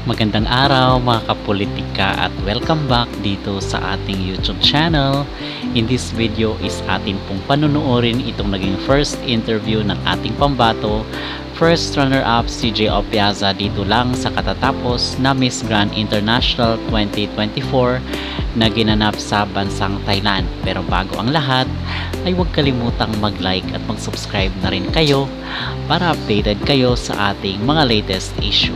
Magandang araw mga kapolitika at welcome back dito sa ating YouTube channel. In this video is atin pong panunuorin itong naging first interview ng ating pambato, first runner-up si J. Opiaza dito lang sa katatapos na Miss Grand International 2024 na ginanap sa bansang Thailand. Pero bago ang lahat ay huwag kalimutang mag-like at mag-subscribe na rin kayo para updated kayo sa ating mga latest issue.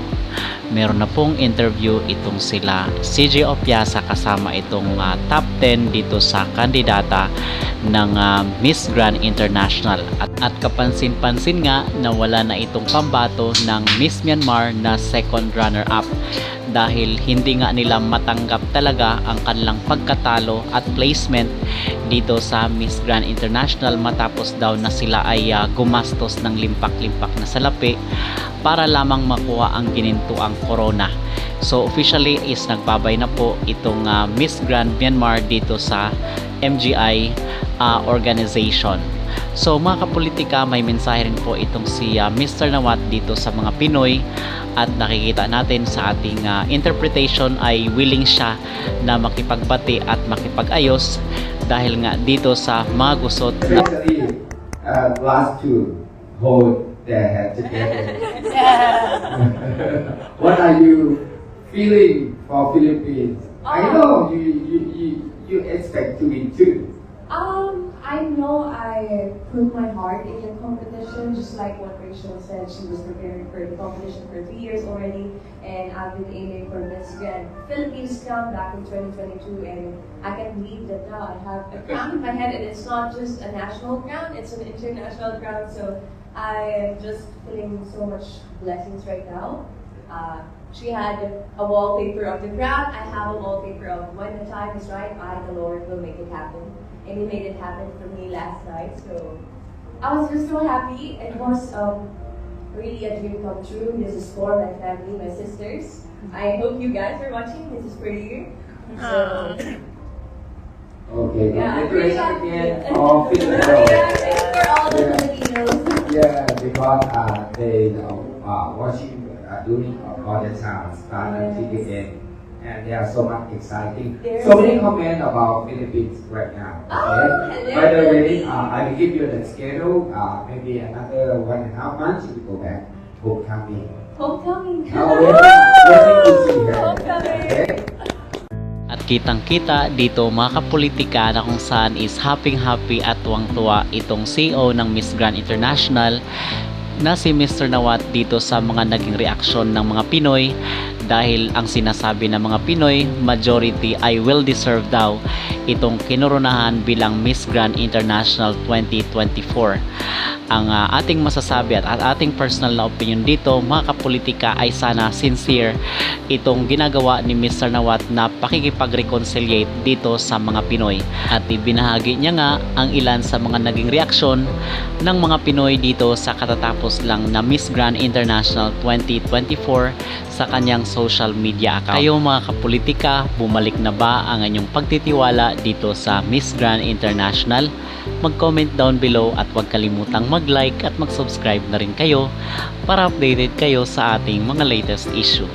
Meron na pong interview itong sila CJ Opiaza kasama itong top 10 dito sa kandidata ng Miss Grand International at kapansin-pansin nga na wala na itong pambato ng Miss Myanmar na second runner-up dahil hindi nga nila matanggap talaga ang kanilang pagkatalo at placement dito sa Miss Grand International matapos daw na sila ay gumastos ng limpak-limpak na salapi para lamang makuha ang ginintuang corona. So officially is nagbabay na po itong Miss Grand Myanmar dito sa MGI organization. So mga kapolitika, may mensahe rin po itong si Mr. Nawat dito sa mga Pinoy at nakikita natin sa ating interpretation ay willing siya na makipagbati at makipag-ayos dahil nga dito sa mga gusot na last two hold their head together. What are you feeling for Philippines? I know you expect to win too. I know I put my heart in the competition, just like what Rachel said. She was preparing for the competition for 3 years already, and I've been aiming for Miss Grand Philippines crown back in 2022, and I can believe that now I have a crown in my head, and it's not just a national crown, it's an international crown, so I am just feeling so much blessings right now. She had a wallpaper of the crown, I have a wallpaper of when the time is right, I, the Lord, will make it happen. And He made it happen for me last night, so I was just so happy. It was really a dream come true. This is for my family, my sisters. I hope you guys are watching. This is for you. So, Okay, yeah, I'm congratulations pretty happy. again all Filipinos. Yeah, thanks for all the Filipinos. Yeah, because they watching doing all the time, start until the end, and they are so much exciting. So many comments about Philippines right now. Okay? hello. By the way, I will give you the schedule. Maybe another 1.5 months you go back. Homecoming. Homecoming. Now waiting to see her. Homecoming. Okay? at kitang-kita dito mga kapolitika na kung saan is happy at tuwang-tuwa itong CEO ng Miss Grand International na si Mr. Nawat dito sa mga naging reaksyon ng mga Pinoy dahil ang sinasabi ng mga Pinoy majority ay well deserved daw itong kinoronahan bilang Miss Grand International 2024. Ang ating masasabi at ating personal na opinion dito mga kapolitika ay sana sincere itong ginagawa ni Mr. Nawat na pakikipag-reconciliate dito sa mga Pinoy at ibinahagi niya nga ang ilan sa mga naging reaksyon ng mga Pinoy dito sa katatapos lang na Miss Grand International 2024 sa kanyang social media account. Kayo mga kapolitika, bumalik na ba ang inyong pagtitiwala dito sa Miss Grand International? Mag-comment down below at huwag kalimutang mag-like at mag-subscribe na rin kayo para updated kayo sa ating mga latest issue.